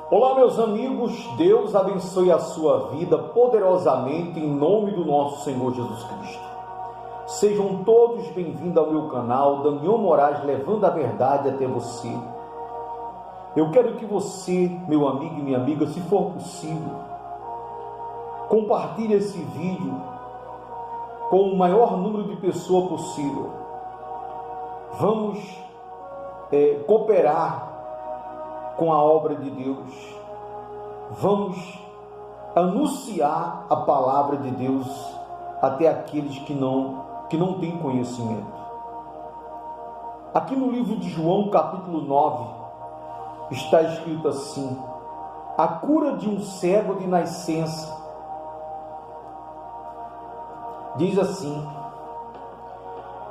Olá, meus amigos, Deus abençoe a sua vida poderosamente em nome do nosso Senhor Jesus Cristo. Sejam todos bem-vindos ao meu canal, Daniel Moraes, levando a verdade até você. Eu quero que você, meu amigo e minha amiga, se for possível, compartilhe esse vídeo com o maior número de pessoas possível. Vamos cooperar com a obra de Deus. Vamos anunciar a palavra de Deus até aqueles que não têm conhecimento. Aqui no livro de João, capítulo 9, está escrito assim: a cura de um cego de nascença. Diz assim: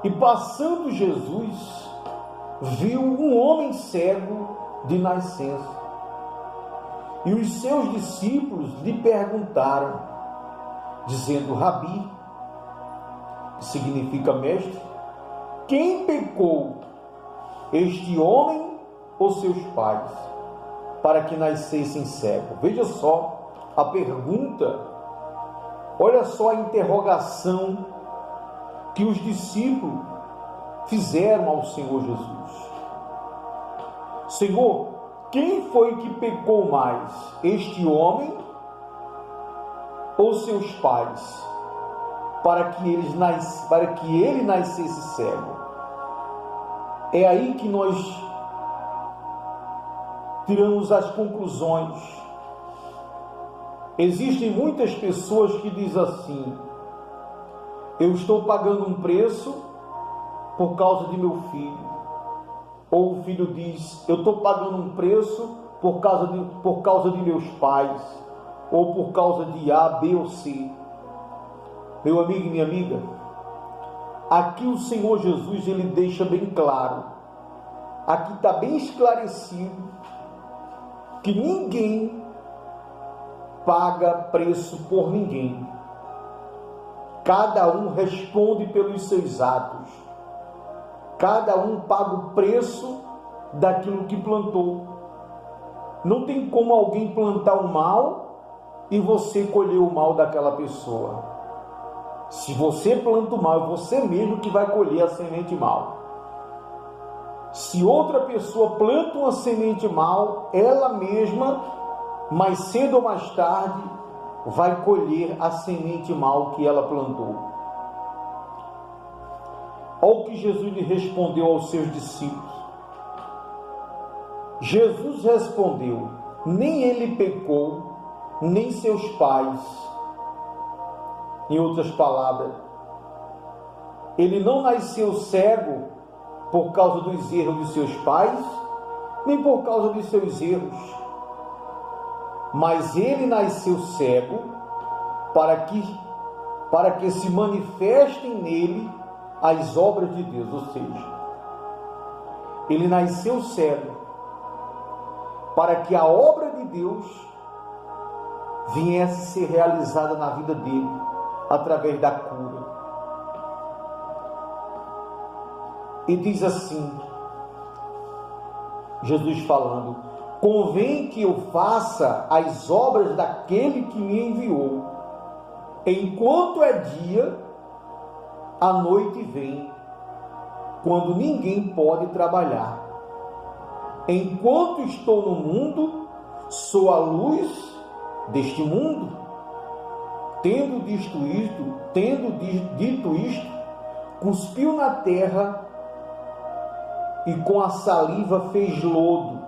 e passando Jesus, viu um homem cego de nascença. E os seus discípulos lhe perguntaram, dizendo: Rabi, que significa mestre, quem pecou, este homem ou seus pais, para que nascessem cego? Veja só a pergunta, olha só a interrogação que os discípulos fizeram ao Senhor Jesus. Senhor, quem foi que pecou mais, este homem ou seus pais, para que ele nascesse cego? É aí que nós tiramos as conclusões. Existem muitas pessoas que dizem assim: eu estou pagando um preço por causa de meu filho. Ou o filho diz: eu estou pagando um preço por causa de meus pais, ou por causa de A, B ou C. Meu amigo e minha amiga, aqui o Senhor Jesus, ele deixa bem claro, aqui está bem esclarecido, que ninguém paga preço por ninguém. Cada um responde pelos seus atos. Cada um paga o preço daquilo que plantou. Não tem como alguém plantar o mal e você colher o mal daquela pessoa. Se você planta o mal, é você mesmo que vai colher a semente mal. Se outra pessoa planta uma semente mal, ela mesma, mais cedo ou mais tarde, vai colher a semente mal que ela plantou. Olha o que Jesus lhe respondeu aos seus discípulos. Jesus respondeu: nem ele pecou, nem seus pais. Em outras palavras, ele não nasceu cego por causa dos erros de seus pais, nem por causa dos seus erros. Mas ele nasceu cego para que se manifestem nele as obras de Deus. Ou seja, ele nasceu cego para que a obra de Deus viesse ser realizada na vida dele através da cura. E diz assim, Jesus falando: convém que eu faça as obras daquele que me enviou. Enquanto é dia, a noite vem, quando ninguém pode trabalhar. Enquanto estou no mundo, sou a luz deste mundo. Tendo dito isto, cuspiu na terra e com a saliva fez lodo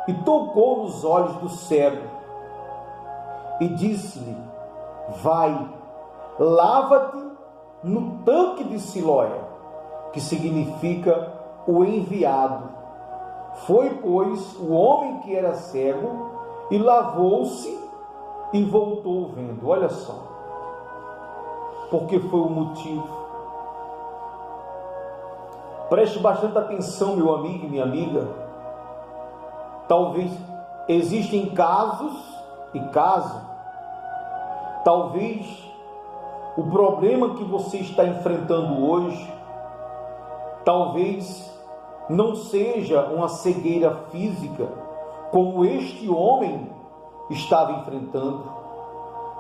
e tocou nos olhos do cego e disse-lhe: vai, lava-te no tanque de Siloé, que significa o enviado. Foi, pois, o homem que era cego e lavou-se e voltou vendo. Olha só, porque foi o motivo. Preste bastante atenção, meu amigo e minha amiga. Talvez existem casos e casos. Talvez o problema que você está enfrentando hoje, talvez não seja uma cegueira física como este homem estava enfrentando.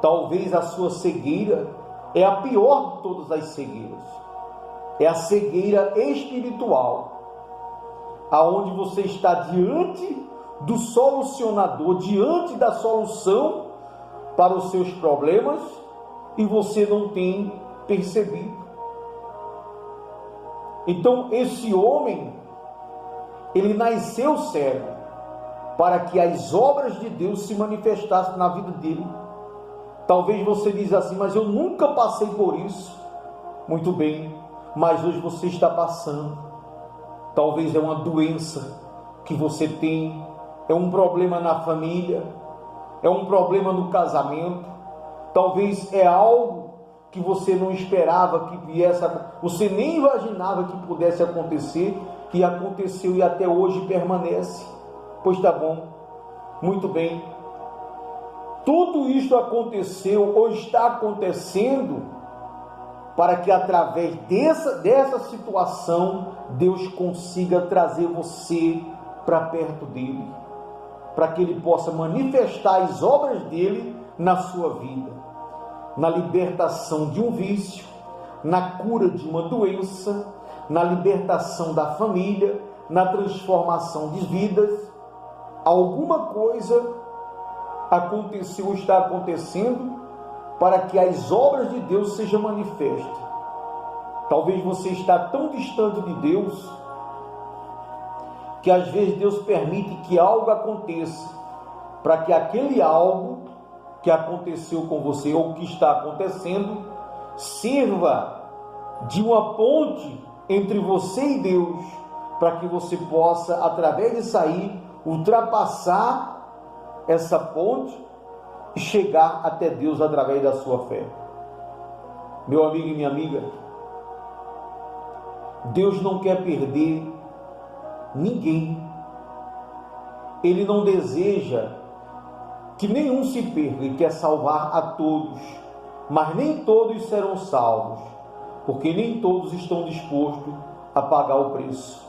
Talvez a sua cegueira é a pior de todas as cegueiras. É a cegueira espiritual, aonde você está diante do solucionador, diante da solução para os seus problemas, e você não tem percebido. Então esse homem, ele nasceu cego, para que as obras de Deus se manifestassem na vida dele. Talvez você diz assim, mas eu nunca passei por isso. Muito bem, mas hoje você está passando. Talvez é uma doença que você tem, é um problema na família, é um problema no casamento, talvez é algo que você não esperava que viesse, você nem imaginava que pudesse acontecer, e aconteceu e até hoje permanece. Pois tá bom, muito bem. Tudo isto aconteceu ou está acontecendo para que através dessa situação Deus consiga trazer você para perto dele, para que ele possa manifestar as obras dele na sua vida, na libertação de um vício, na cura de uma doença, na libertação da família, na transformação de vidas. Alguma coisa aconteceu ou está acontecendo para que as obras de Deus sejam manifestas. Talvez você está tão distante de Deus que às vezes Deus permite que algo aconteça para que aquele algo que aconteceu com você ou que está acontecendo sirva de uma ponte entre você e Deus, para que você possa, através disso aí, ultrapassar essa ponte e chegar até Deus através da sua fé. Meu amigo e minha amiga, Deus não quer perder ninguém. Ele não deseja que nenhum se perca, e quer salvar a todos, mas nem todos serão salvos, porque nem todos estão dispostos a pagar o preço.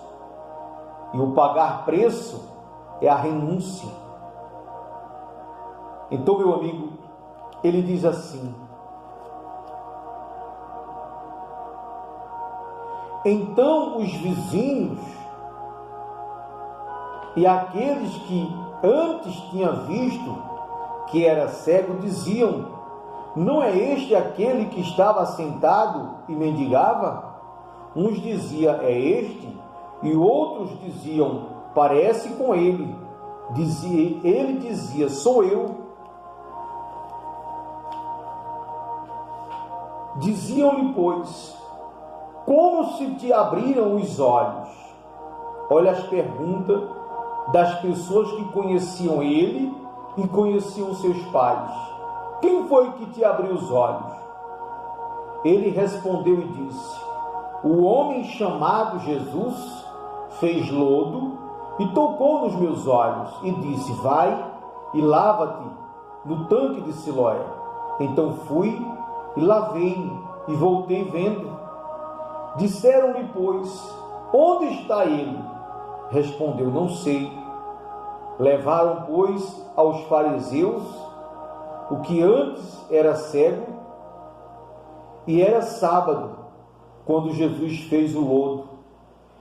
E o pagar preço é a renúncia. Então, meu amigo, ele diz assim: então os vizinhos e aqueles que antes tinham visto que era cego diziam: não é este aquele que estava sentado e mendigava? Uns diziam: é este, e outros diziam: parece com ele. Ele dizia: sou eu. Diziam-lhe, pois: como se te abriram os olhos? Olha as perguntas das pessoas que conheciam ele e conheciam seus pais. Quem foi que te abriu os olhos? Ele respondeu e disse: o homem chamado Jesus fez lodo e tocou nos meus olhos e disse: vai e lava-te no tanque de Siloé. Então fui e lavei-me e voltei vendo. Disseram-lhe, pois: onde está ele? Respondeu: não sei. Levaram, pois, aos fariseus o que antes era cego, e era sábado, quando Jesus fez o lodo,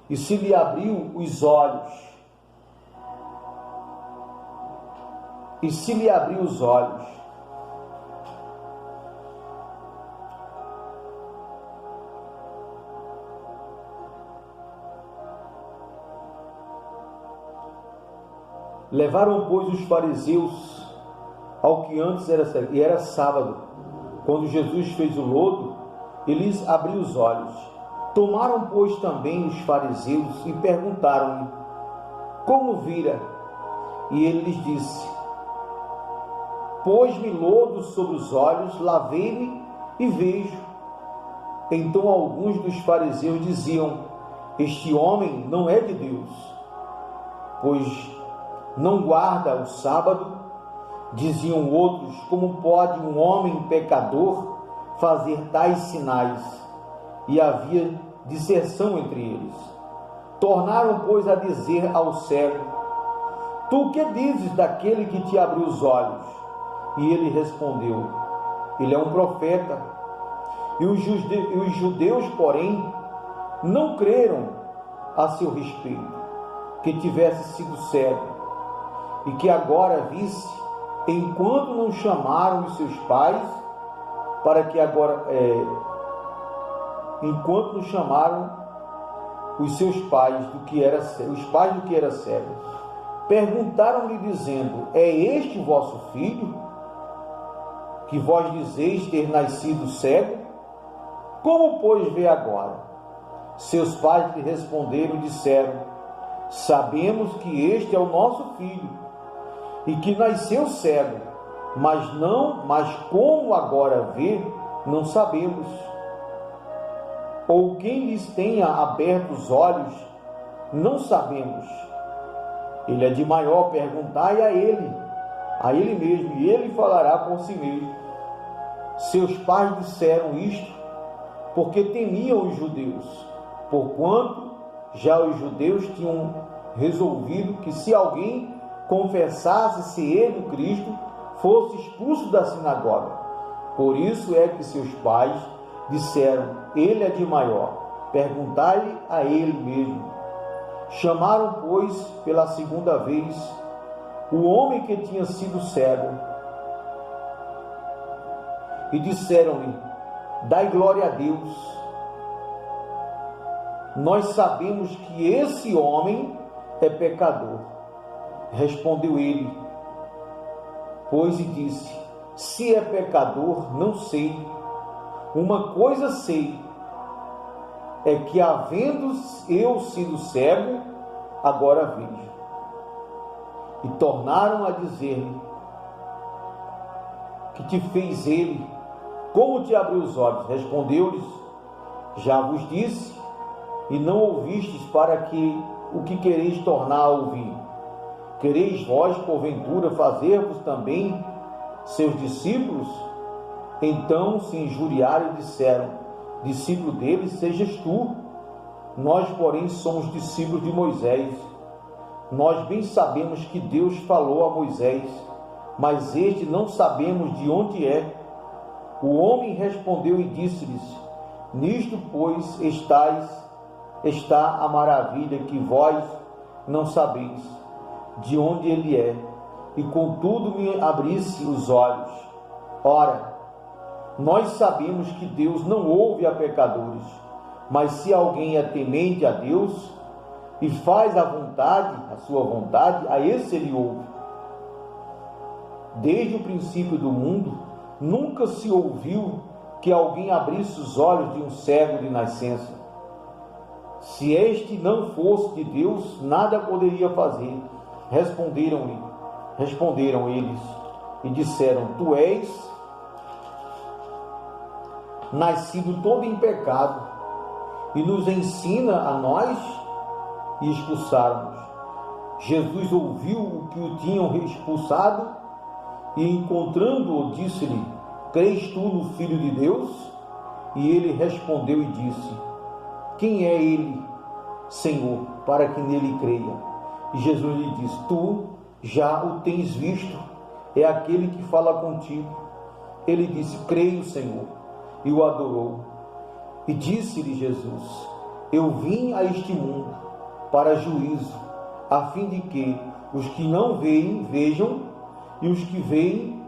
e se lhe abriu os olhos. E se lhe abriu os olhos. Levaram, pois, os fariseus ao que antes era cego, e era sábado, quando Jesus fez o lodo, e lhes abriu os olhos. Tomaram, pois, também os fariseus e perguntaram-lhe: como vira? E ele lhes disse: pôs-me lodo sobre os olhos, lavei-me e vejo. Então alguns dos fariseus diziam: este homem não é de Deus, pois não guarda o sábado. Diziam outros: como pode um homem pecador fazer tais sinais? E havia disseção entre eles. Tornaram, pois, a dizer ao cego: Tu que dizes daquele que te abriu os olhos? E ele respondeu: ele é um profeta. E os judeus, porém, não creram a seu respeito, que tivesse sido cego, e que agora visse, enquanto não chamaram os seus pais, para que agora, enquanto não chamaram os seus pais do que era cego, os pais do que era cego, perguntaram-lhe dizendo: é este o vosso filho, que vós dizeis ter nascido cego? Como, pois, vê agora? Seus pais lhe responderam e disseram: sabemos que este é o nosso filho, e que nasceu cego, mas como agora vê, não sabemos. Ou quem lhes tenha aberto os olhos, não sabemos. Ele é de maior, perguntai a ele mesmo, e ele falará por si mesmo. Seus pais disseram isto porque temiam os judeus, porquanto já os judeus tinham resolvido que se alguém confessasse ser ele o Cristo, fosse expulso da sinagoga. Por isso é que seus pais disseram: ele é de maior, perguntai-lhe a ele mesmo. Chamaram, pois, pela segunda vez o homem que tinha sido cego e disseram-lhe: dai glória a Deus. Nós sabemos que esse homem é pecador. Respondeu ele, pois, e disse: se é pecador, não sei. Uma coisa sei, é que, havendo eu sido cego, agora vejo. E tornaram a dizer-lhe: que te fez ele? Como te abriu os olhos? Respondeu-lhes: já vos disse, e não ouvistes, para que o que quereis tornar a ouvir? Quereis vós, porventura, fazer-vos também seus discípulos? Então se injuriaram e disseram: discípulo dele sejas tu. Nós, porém, somos discípulos de Moisés. Nós bem sabemos que Deus falou a Moisés, mas este não sabemos de onde é. O homem respondeu e disse-lhes: nisto, pois, está a maravilha, que vós não sabeis de onde ele é, e contudo me abrisse os olhos. Ora, nós sabemos que Deus não ouve a pecadores, mas se alguém é temente a Deus e faz a sua vontade, a esse ele ouve. Desde o princípio do mundo, nunca se ouviu que alguém abrisse os olhos de um cego de nascença. Se este não fosse de Deus, nada poderia fazer. Responderam eles e disseram: tu és nascido todo em pecado, e nos ensina a nós? E expulsaram-nos. Jesus ouviu o que o tinham expulsado, e encontrando-o, disse-lhe: crês tu no Filho de Deus? E ele respondeu e disse: quem é ele, Senhor, para que nele creia? E Jesus lhe disse: tu já o tens visto, é aquele que fala contigo. Ele disse: creio, Senhor, e o adorou. E disse-lhe Jesus: eu vim a este mundo para juízo, a fim de que os que não veem vejam, e os que veem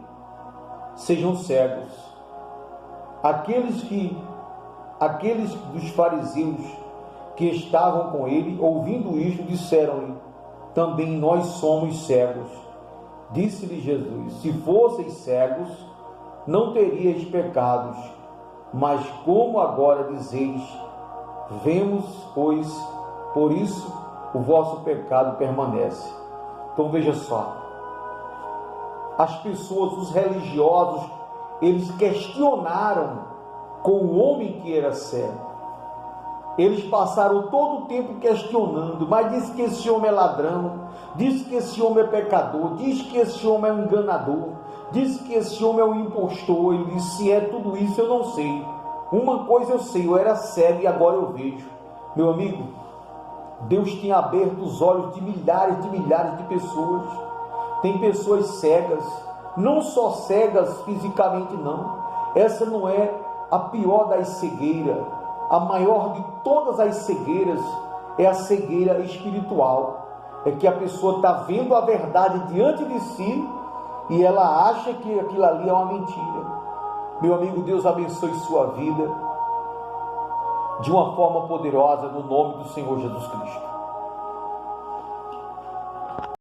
sejam cegos. Aqueles dos fariseus que estavam com ele, ouvindo isto, disseram-lhe: também nós somos cegos. Disse-lhe Jesus: se fosseis cegos, não teríeis pecados, mas como agora dizeis, vemos, pois, por isso o vosso pecado permanece. Então veja só, as pessoas, os religiosos, eles questionaram com o homem que era cego. Eles passaram todo o tempo questionando, mas diz que esse homem é ladrão, diz que esse homem é pecador, diz que esse homem é um enganador, diz que esse homem é um impostor. Ele disse: se é tudo isso, eu não sei. Uma coisa eu sei, eu era cego e agora eu vejo. Meu amigo, Deus tem aberto os olhos de milhares de pessoas. Tem pessoas cegas, não só cegas fisicamente não. Essa não é a pior das cegueiras. A maior de todas as cegueiras é a cegueira espiritual. É que a pessoa está vendo a verdade diante de si e ela acha que aquilo ali é uma mentira. Meu amigo, Deus abençoe sua vida de uma forma poderosa no nome do Senhor Jesus Cristo.